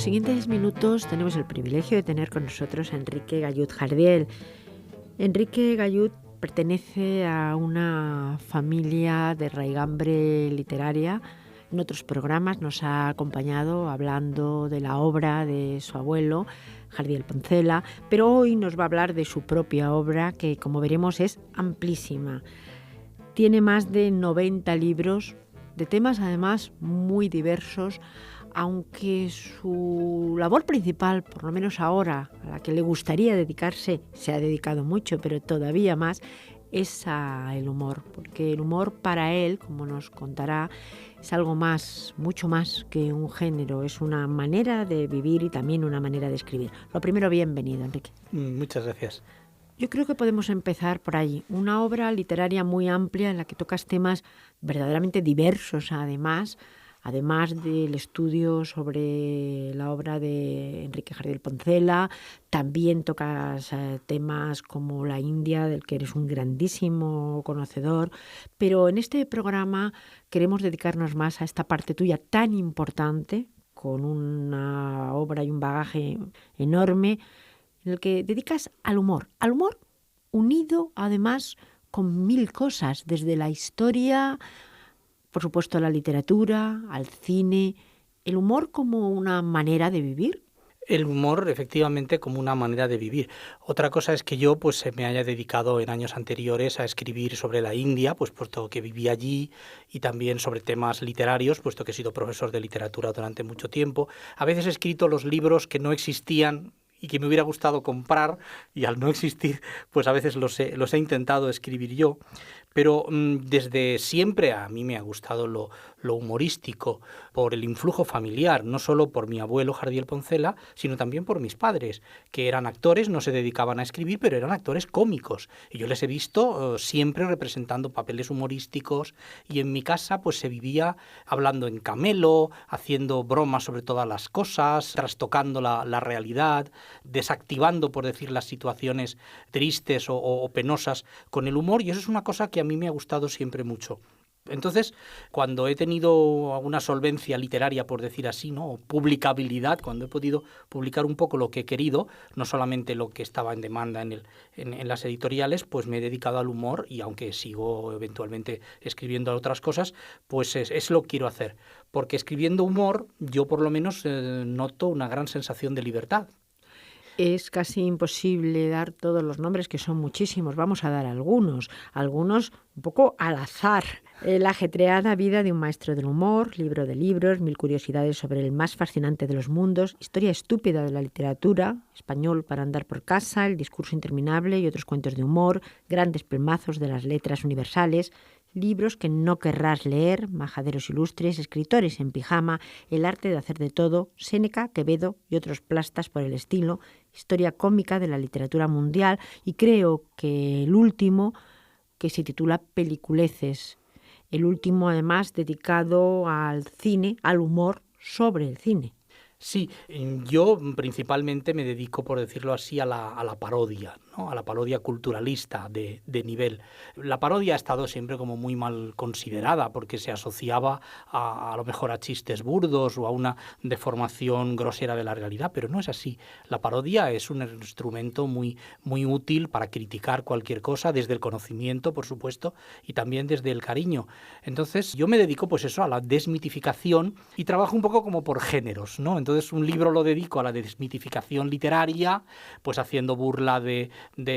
siguientes minutos tenemos el privilegio de tener con nosotros a Enrique Gallud-Jardiel. Enrique Gallud pertenece a una familia de raigambre literaria. En otros programas nos ha acompañado hablando de la obra de su abuelo, Jardiel Poncela, pero hoy nos va a hablar de su propia obra, que como veremos es amplísima. Tiene más de 90 libros, de temas además muy diversos, aunque su labor principal, por lo menos ahora, a la que le gustaría dedicarse, se ha dedicado mucho, pero todavía más, es el humor, porque el humor para él, como nos contará, es algo más, mucho más que un género, es una manera de vivir y también una manera de escribir. Lo primero, bienvenido, Enrique. Muchas gracias. Yo creo que podemos empezar por ahí. Una obra literaria muy amplia en la que tocas temas verdaderamente diversos, además del estudio sobre la obra de Enrique Jardiel Poncela. También tocas temas como la India, del que eres un grandísimo conocedor. Pero en este programa queremos dedicarnos más a esta parte tuya tan importante, con una obra y un bagaje enorme, en el que dedicas al humor unido además con mil cosas, desde la historia, por supuesto a la literatura, al cine, el humor como una manera de vivir. El humor, efectivamente, como una manera de vivir. Otra cosa es que yo pues me haya dedicado en años anteriores a escribir sobre la India, pues puesto que viví allí, y también sobre temas literarios, puesto que he sido profesor de literatura durante mucho tiempo. A veces he escrito los libros que no existían y que me hubiera gustado comprar, y al no existir, pues a veces los he intentado escribir yo. Pero desde siempre a mí me ha gustado lo humorístico, por el influjo familiar, no solo por mi abuelo Jardiel Poncela, sino también por mis padres, que eran actores, no se dedicaban a escribir, pero eran actores cómicos. Y yo les he visto siempre representando papeles humorísticos, y en mi casa pues se vivía hablando en camelo, haciendo bromas sobre todas las cosas, trastocando la realidad, desactivando, por decir, las situaciones tristes o penosas con el humor, y eso es una cosa que a mí me ha gustado siempre mucho. Entonces, cuando he tenido alguna solvencia literaria, por decir así, ¿no?, o publicabilidad, cuando he podido publicar un poco lo que he querido, no solamente lo que estaba en demanda en las editoriales, pues me he dedicado al humor, y aunque sigo eventualmente escribiendo otras cosas, pues es lo que quiero hacer. Porque escribiendo humor, yo por lo menos noto una gran sensación de libertad. Es casi imposible dar todos los nombres, que son muchísimos. Vamos a dar algunos un poco al azar. La ajetreada vida de un maestro del humor, libro de libros, 1000 curiosidades sobre el más fascinante de los mundos, historia estúpida de la literatura, español para andar por casa, el discurso interminable y otros cuentos de humor, grandes pelmazos de las letras universales, libros que no querrás leer, majaderos ilustres, escritores en pijama, el arte de hacer de todo, Séneca, Quevedo y otros plastas por el estilo, historia cómica de la literatura mundial, y creo que el último, que se titula Peliculeces, el último además dedicado al cine, al humor sobre el cine. Sí, yo principalmente me dedico, por decirlo así, a la parodia, ¿no?, a la parodia culturalista de nivel. La parodia ha estado siempre como muy mal considerada, porque se asociaba a lo mejor a chistes burdos o a una deformación grosera de la realidad, pero no es así. La parodia es un instrumento muy, muy útil para criticar cualquier cosa, desde el conocimiento, por supuesto, y también desde el cariño. Entonces yo me dedico pues eso, a la desmitificación, y trabajo un poco como por géneros, ¿no? Entonces un libro lo dedico a la desmitificación literaria, pues haciendo burla de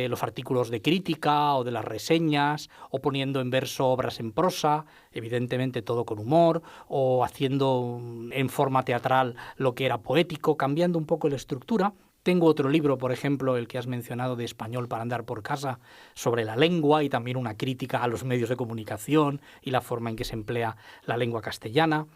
los artículos de crítica o de las reseñas, o poniendo en verso obras en prosa, evidentemente todo con humor, o haciendo en forma teatral lo que era poético, cambiando un poco la estructura. Tengo otro libro, por ejemplo, el que has mencionado, de Español para andar por casa, sobre la lengua, y también una crítica a los medios de comunicación y la forma en que se emplea la lengua castellana.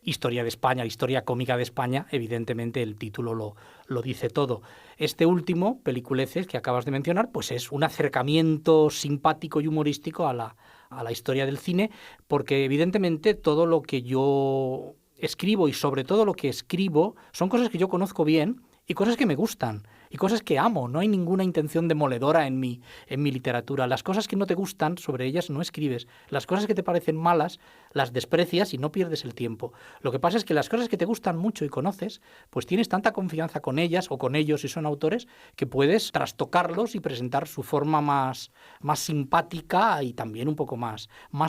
Historia de España, historia cómica de España, evidentemente el título lo dice todo. Este último, Peliculeces, que acabas de mencionar, pues es un acercamiento simpático y humorístico a la historia del cine, porque evidentemente todo lo que yo escribo, y sobre todo lo que escribo, son cosas que yo conozco bien y cosas que me gustan. y cosas que amo. No hay ninguna intención demoledora en mi literatura. Las cosas que no te gustan, sobre ellas no escribes. Las cosas que te parecen malas, las desprecias y no pierdes el tiempo. Lo que pasa es que las cosas que te gustan mucho y conoces, pues tienes tanta confianza con ellas o con ellos si son autores, que puedes trastocarlos y presentar su forma más simpática y también un poco más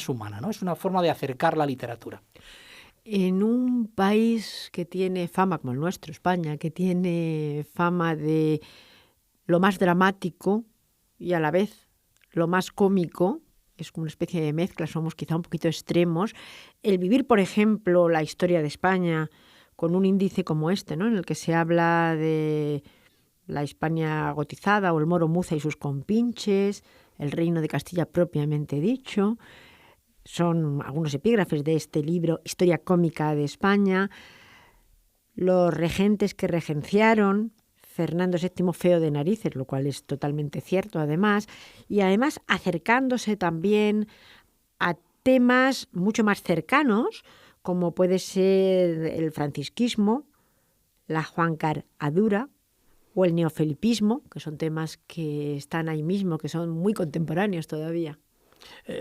humana, ¿no? Es una forma de acercar la literatura. En un país que tiene fama, como el nuestro, España, que tiene fama de lo más dramático y a la vez lo más cómico, es como una especie de mezcla, somos quizá un poquito extremos, el vivir, por ejemplo, la historia de España con un índice como este, ¿no?, en el que se habla de la España gotizada o el Moro Muza y sus compinches, el reino de Castilla propiamente dicho. Son algunos epígrafes de este libro, Historia cómica de España. Los regentes que regenciaron, Fernando VII feo de narices, lo cual es totalmente cierto además, y además acercándose también a temas mucho más cercanos, como puede ser el francisquismo, la juancaradura o el neofelipismo, que son temas que están ahí mismo, que son muy contemporáneos todavía.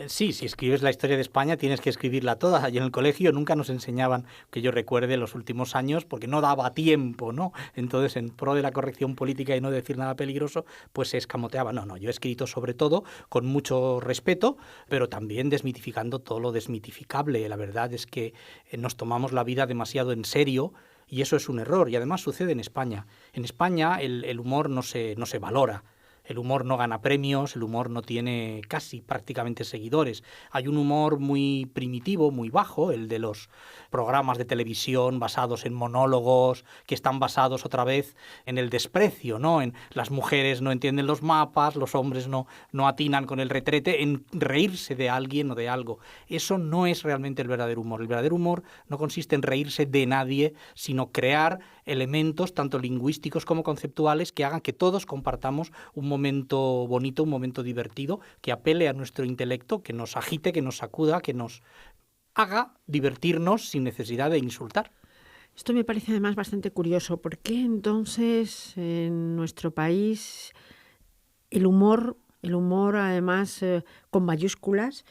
Sí, si escribes la historia de España tienes que escribirla toda. Y en el colegio nunca nos enseñaban, que yo recuerde, los últimos años, porque no daba tiempo, ¿no? Entonces, en pro de la corrección política y no decir nada peligroso, pues se escamoteaba. No, yo he escrito sobre todo con mucho respeto, pero también desmitificando todo lo desmitificable. La verdad es que nos tomamos la vida demasiado en serio. Y eso es un error, y además sucede en España. En España el humor no se valora. El humor no gana premios, el humor no tiene casi prácticamente seguidores. Hay un humor muy primitivo, muy bajo, el de los programas de televisión basados en monólogos, que están basados otra vez en el desprecio, ¿no? En las mujeres no entienden los mapas, los hombres no atinan con el retrete, en reírse de alguien o de algo. Eso no es realmente el verdadero humor. El verdadero humor no consiste en reírse de nadie, sino crear elementos tanto lingüísticos como conceptuales que hagan que todos compartamos un momento bonito, un momento divertido, que apele a nuestro intelecto, que nos agite, que nos sacuda, que nos haga divertirnos sin necesidad de insultar. Esto me parece además bastante curioso. ¿Por qué entonces en nuestro país el humor además con mayúsculas,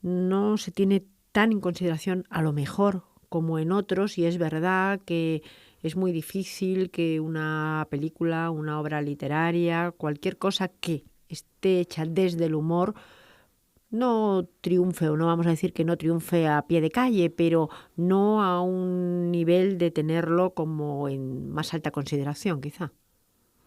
no se tiene tan en consideración a lo mejor como en otros? Y es verdad que es muy difícil que una película, una obra literaria, cualquier cosa que esté hecha desde el humor, no triunfe, o no vamos a decir que no triunfe a pie de calle, pero no a un nivel de tenerlo como en más alta consideración, quizá.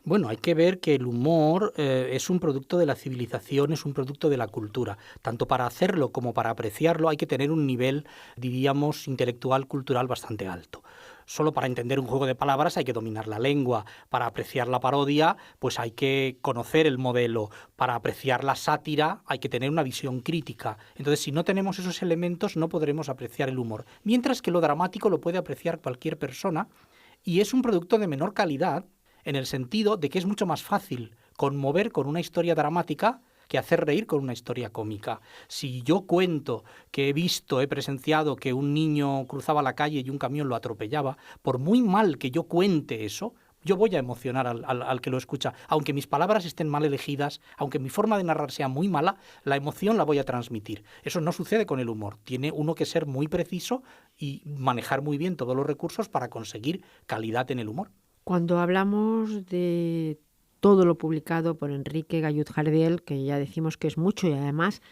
Bueno, hay que ver que el humor es un producto de la civilización, es un producto de la cultura. Tanto para hacerlo como para apreciarlo hay que tener un nivel, diríamos, intelectual, cultural bastante alto. Solo para entender un juego de palabras hay que dominar la lengua. Para apreciar la parodia, pues hay que conocer el modelo. Para apreciar la sátira hay que tener una visión crítica. Entonces, si no tenemos esos elementos, no podremos apreciar el humor. Mientras que lo dramático lo puede apreciar cualquier persona y es un producto de menor calidad, en el sentido de que es mucho más fácil conmover con una historia dramática que hacer reír con una historia cómica. Si yo cuento que he presenciado que un niño cruzaba la calle y un camión lo atropellaba, por muy mal que yo cuente eso, yo voy a emocionar al que lo escucha. Aunque mis palabras estén mal elegidas, aunque mi forma de narrar sea muy mala, la emoción la voy a transmitir. Eso no sucede con el humor. Tiene uno que ser muy preciso y manejar muy bien todos los recursos para conseguir calidad en el humor. Cuando hablamos de todo lo publicado por Enrique Gallud-Jardiel, que ya decimos que es mucho y además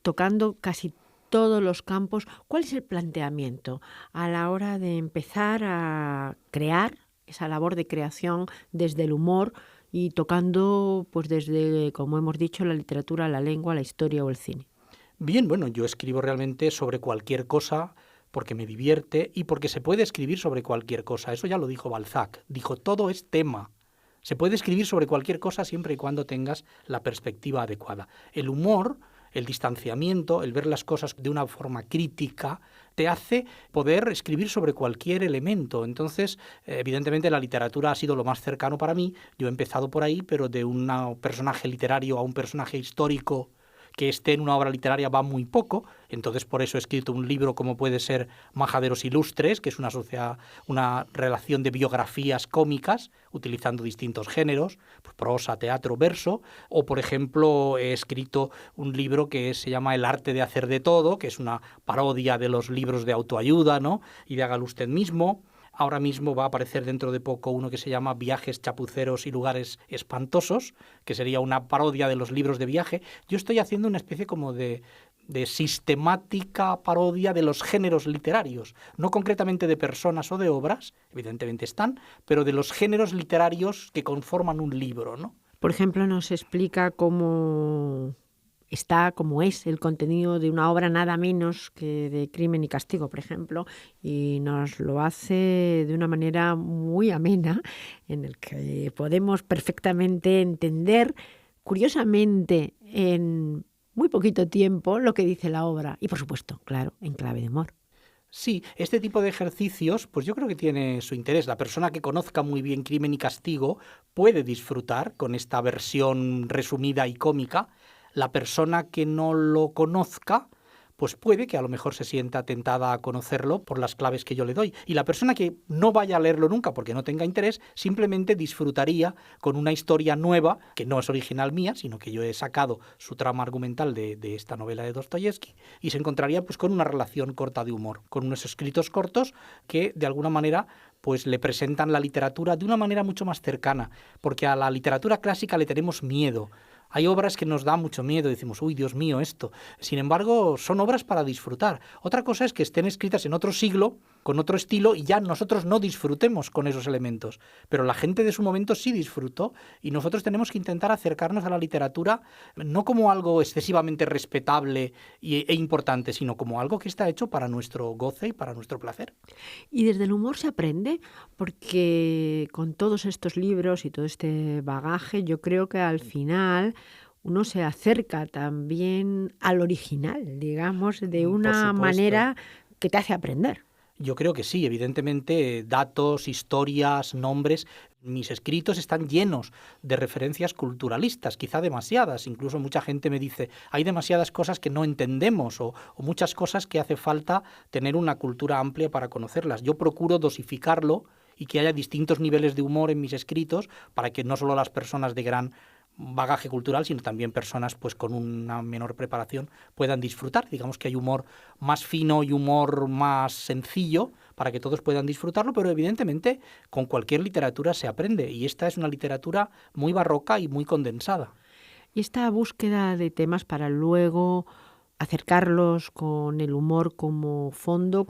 tocando casi todos los campos, ¿cuál es el planteamiento a la hora de empezar a crear esa labor de creación desde el humor y tocando, pues desde, como hemos dicho, la literatura, la lengua, la historia o el cine? Bien, bueno, yo escribo realmente sobre cualquier cosa porque me divierte y porque se puede escribir sobre cualquier cosa. Eso ya lo dijo Balzac. Dijo, todo es tema. Se puede escribir sobre cualquier cosa siempre y cuando tengas la perspectiva adecuada. El humor, el distanciamiento, el ver las cosas de una forma crítica, te hace poder escribir sobre cualquier elemento. Entonces, evidentemente la literatura ha sido lo más cercano para mí. Yo he empezado por ahí, pero de un personaje literario a un personaje histórico que esté en una obra literaria va muy poco, entonces por eso he escrito un libro como puede ser Majaderos Ilustres, que es una relación de biografías cómicas utilizando distintos géneros, pues prosa, teatro, verso, o por ejemplo he escrito un libro que se llama El arte de hacer de todo, que es una parodia de los libros de autoayuda, ¿no? Y de hágalo usted mismo. Ahora mismo va a aparecer dentro de poco uno que se llama Viajes chapuceros y lugares espantosos, que sería una parodia de los libros de viaje. Yo estoy haciendo una especie como de sistemática parodia de los géneros literarios, no concretamente de personas o de obras, evidentemente están, pero de los géneros literarios que conforman un libro, ¿no? Por ejemplo, nos explica cómo es el contenido de una obra nada menos que de Crimen y Castigo, por ejemplo, y nos lo hace de una manera muy amena, en el que podemos perfectamente entender, curiosamente, en muy poquito tiempo, lo que dice la obra, y por supuesto, claro, en clave de humor. Sí, este tipo de ejercicios, pues yo creo que tiene su interés. La persona que conozca muy bien Crimen y Castigo puede disfrutar con esta versión resumida y cómica. La persona que no lo conozca, pues puede que a lo mejor se sienta tentada a conocerlo por las claves que yo le doy. Y la persona que no vaya a leerlo nunca porque no tenga interés, simplemente disfrutaría con una historia nueva, que no es original mía, sino que yo he sacado su trama argumental de esta novela de Dostoyevsky, y se encontraría pues con una relación corta de humor, con unos escritos cortos que de alguna manera pues le presentan la literatura de una manera mucho más cercana, porque a la literatura clásica le tenemos miedo. Hay obras que nos da mucho miedo, decimos, uy, Dios mío, esto. Sin embargo, son obras para disfrutar. Otra cosa es que estén escritas en otro siglo, con otro estilo, y ya nosotros no disfrutemos con esos elementos. Pero la gente de su momento sí disfrutó, y nosotros tenemos que intentar acercarnos a la literatura no como algo excesivamente respetable e importante, sino como algo que está hecho para nuestro goce y para nuestro placer. Y desde el humor se aprende, porque con todos estos libros y todo este bagaje, yo creo que al final uno se acerca también al original, digamos, de Por una supuesto. manera que te hace aprender. Yo creo que sí, evidentemente, datos, historias, nombres. Mis escritos están llenos de referencias culturalistas, quizá demasiadas. Incluso mucha gente me dice, hay demasiadas cosas que no entendemos o muchas cosas que hace falta tener una cultura amplia para conocerlas. Yo procuro dosificarlo y que haya distintos niveles de humor en mis escritos para que no solo las personas de gran bagaje cultural, sino también personas pues con una menor preparación puedan disfrutar. Digamos que hay humor más fino y humor más sencillo para que todos puedan disfrutarlo, pero evidentemente con cualquier literatura se aprende, y esta es una literatura muy barroca y muy condensada. Y esta búsqueda de temas para luego acercarlos con el humor como fondo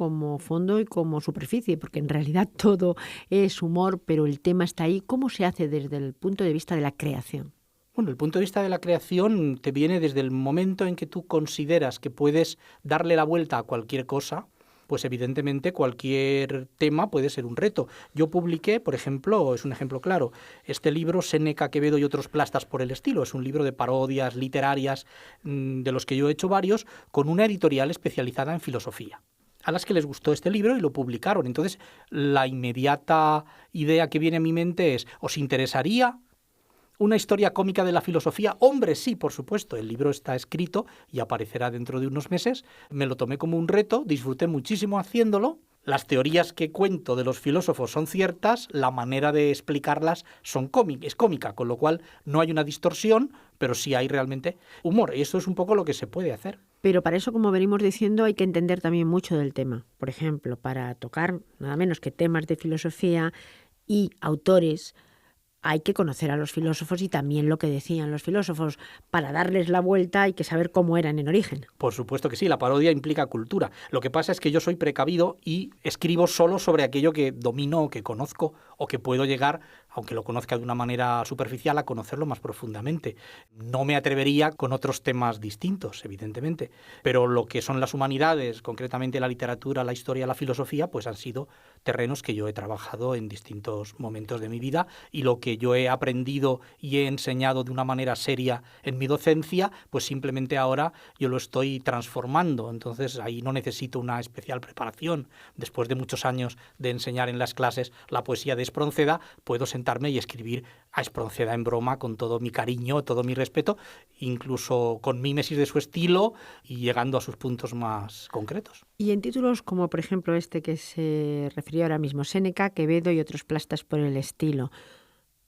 y como superficie, porque en realidad todo es humor, pero el tema está ahí. ¿Cómo se hace desde el punto de vista de la creación? Bueno, el punto de vista de la creación te viene desde el momento en que tú consideras que puedes darle la vuelta a cualquier cosa, pues evidentemente cualquier tema puede ser un reto. Yo publiqué, por ejemplo, es un ejemplo claro, este libro Séneca, Quevedo y otros plastas por el estilo. Es un libro de parodias literarias de los que yo he hecho varios, con una editorial especializada en filosofía, a las que les gustó este libro y lo publicaron. Entonces, la inmediata idea que viene a mi mente es, ¿os interesaría una historia cómica de la filosofía? Hombre, sí, por supuesto. El libro está escrito y aparecerá dentro de unos meses. Me lo tomé como un reto, disfruté muchísimo haciéndolo. Las teorías que cuento de los filósofos son ciertas, la manera de explicarlas es cómica, con lo cual no hay una distorsión, pero sí hay realmente humor. Y eso es un poco lo que se puede hacer. Pero para eso, como venimos diciendo, hay que entender también mucho del tema. Por ejemplo, para tocar nada menos que temas de filosofía y autores, hay que conocer a los filósofos y también lo que decían los filósofos. Para darles la vuelta hay que saber cómo eran en origen. Por supuesto que sí, la parodia implica cultura. Lo que pasa es que yo soy precavido y escribo solo sobre aquello que domino o que conozco o que puedo llegar, aunque lo conozca de una manera superficial, a conocerlo más profundamente. No me atrevería con otros temas distintos, evidentemente, pero lo que son las humanidades, concretamente la literatura, la historia, la filosofía, pues han sido terrenos que yo he trabajado en distintos momentos de mi vida, y lo que yo he aprendido y he enseñado de una manera seria en mi docencia, pues simplemente ahora yo lo estoy transformando. Entonces ahí no necesito una especial preparación. Después de muchos años de enseñar en las clases la poesía de Espronceda, puedo sentar sentarme y escribir a Espronceda en broma con todo mi cariño, todo mi respeto, incluso con mímesis de su estilo y llegando a sus puntos más concretos. Y en títulos como, por ejemplo, este que se refirió ahora mismo, Séneca, Quevedo y otros plastas por el estilo,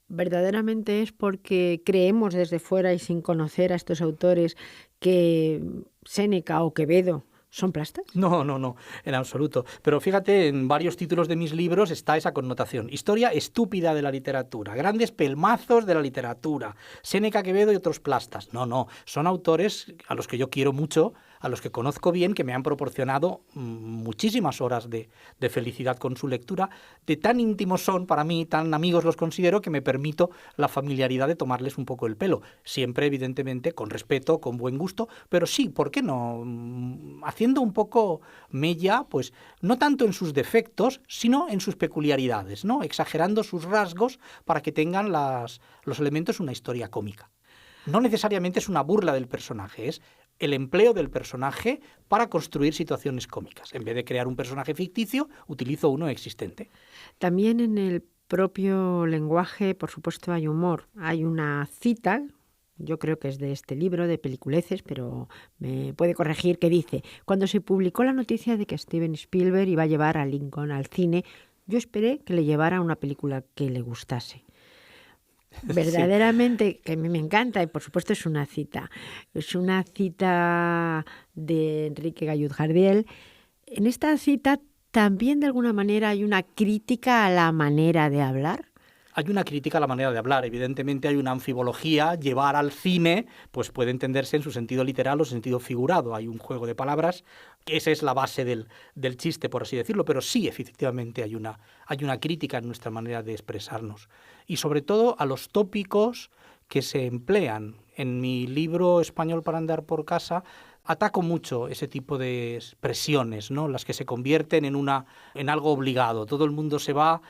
¿verdaderamente es porque creemos desde fuera y sin conocer a estos autores que Séneca o Quevedo son plastas? No, en absoluto. Pero fíjate, en varios títulos de mis libros está esa connotación. Historia estúpida de la literatura, grandes pelmazos de la literatura, Séneca, Quevedo y otros plastas. No, son autores a los que yo quiero mucho, a los que conozco bien, que me han proporcionado muchísimas horas de felicidad con su lectura. De tan íntimos son para mí, tan amigos los considero, que me permito la familiaridad de tomarles un poco el pelo. Siempre, evidentemente, con respeto, con buen gusto, pero sí, ¿por qué no? Haciendo un poco mella, pues no tanto en sus defectos, sino en sus peculiaridades, ¿no? Exagerando sus rasgos para que tengan los elementos de una historia cómica. No necesariamente es una burla del personaje, es el empleo del personaje para construir situaciones cómicas. En vez de crear un personaje ficticio, utilizo uno existente. También en el propio lenguaje, por supuesto, hay humor. Hay una cita, yo creo que es de este libro, de Peliculeces, pero me puede corregir, que dice: cuando se publicó la noticia de que Steven Spielberg iba a llevar a Lincoln al cine, yo esperé que le llevara una película que le gustase. Verdaderamente, sí, que a mí me encanta, y por supuesto es una cita de Enrique Gallud Jardiel. En esta cita también de alguna manera hay una crítica a la manera de hablar. Hay una crítica a la manera de hablar, evidentemente hay una anfibología, llevar al cine pues puede entenderse en su sentido literal o su sentido figurado, hay un juego de palabras, esa es la base del chiste, por así decirlo, pero sí, efectivamente hay una crítica en nuestra manera de expresarnos, y sobre todo a los tópicos que se emplean. En mi libro Español para andar por casa ataco mucho ese tipo de expresiones, ¿no? Las que se convierten en algo obligado, todo el mundo se va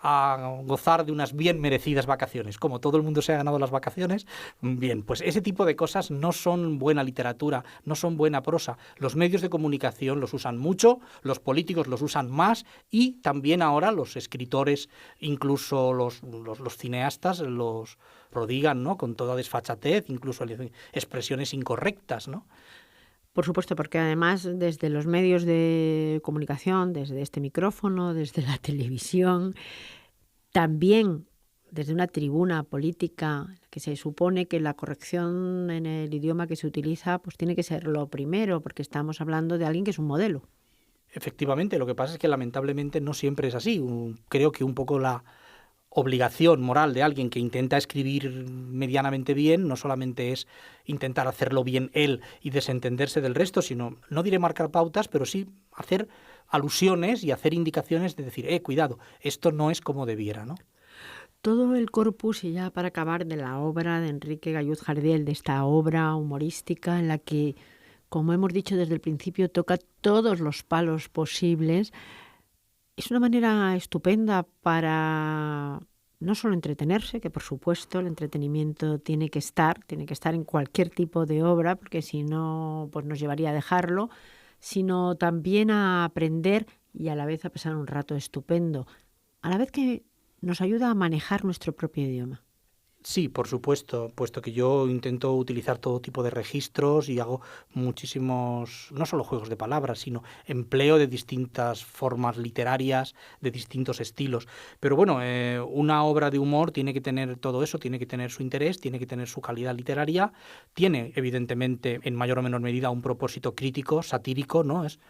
a gozar de unas bien merecidas vacaciones. Como todo el mundo se ha ganado las vacaciones, bien, pues ese tipo de cosas no son buena literatura, no son buena prosa. Los medios de comunicación los usan mucho, los políticos los usan más y también ahora los escritores, incluso los cineastas, los prodigan, ¿no? Con toda desfachatez, incluso expresiones incorrectas, ¿no? Por supuesto, porque además desde los medios de comunicación, desde este micrófono, desde la televisión, también desde una tribuna política, que se supone que la corrección en el idioma que se utiliza pues tiene que ser lo primero, porque estamos hablando de alguien que es un modelo. Efectivamente, lo que pasa es que lamentablemente no siempre es así. Creo que un poco la obligación moral de alguien que intenta escribir medianamente bien no solamente es intentar hacerlo bien él y desentenderse del resto, sino, no diré marcar pautas, pero sí hacer alusiones y hacer indicaciones de decir, cuidado, esto no es como debiera, ¿no? Todo el corpus, y ya para acabar, de la obra de Enrique Gallud Jardiel, de esta obra humorística en la que, como hemos dicho desde el principio, toca todos los palos posibles, es una manera estupenda para no solo entretenerse, que por supuesto el entretenimiento tiene que estar en cualquier tipo de obra, porque si no, pues nos llevaría a dejarlo, sino también a aprender y a la vez a pasar un rato estupendo, a la vez que nos ayuda a manejar nuestro propio idioma. Sí, por supuesto, puesto que yo intento utilizar todo tipo de registros y hago muchísimos, no solo juegos de palabras, sino empleo de distintas formas literarias, de distintos estilos. Pero bueno, una obra de humor tiene que tener todo eso, tiene que tener su interés, tiene que tener su calidad literaria, tiene evidentemente en mayor o menor medida un propósito crítico, satírico, ¿no? Es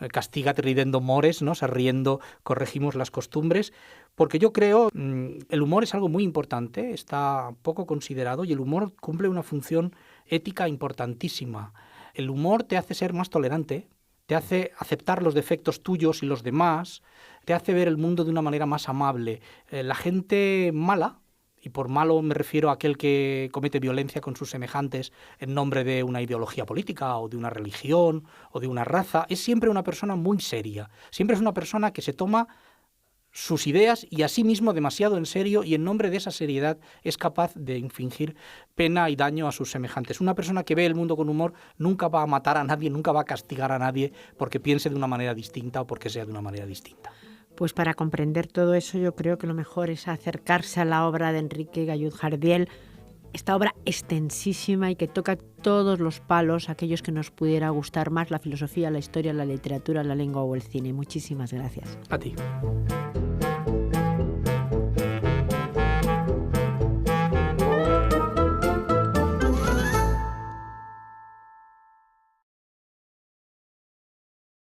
castígate ridendo mores, ¿no? O sea, riendo corregimos las costumbres, porque yo creo el humor es algo muy importante, está poco considerado y el humor cumple una función ética importantísima. El humor te hace ser más tolerante, te hace aceptar los defectos tuyos y los demás, te hace ver el mundo de una manera más amable. La gente mala, y por malo me refiero a aquel que comete violencia con sus semejantes en nombre de una ideología política o de una religión o de una raza, es siempre una persona muy seria. Siempre es una persona que se toma sus ideas y a sí mismo demasiado en serio y en nombre de esa seriedad es capaz de infligir pena y daño a sus semejantes. Una persona que ve el mundo con humor nunca va a matar a nadie, nunca va a castigar a nadie porque piense de una manera distinta o porque sea de una manera distinta. Pues para comprender todo eso yo creo que lo mejor es acercarse a la obra de Enrique Gallud-Jardiel, esta obra extensísima y que toca todos los palos, aquellos que nos pudiera gustar más, la filosofía, la historia, la literatura, la lengua o el cine. Muchísimas gracias. A ti.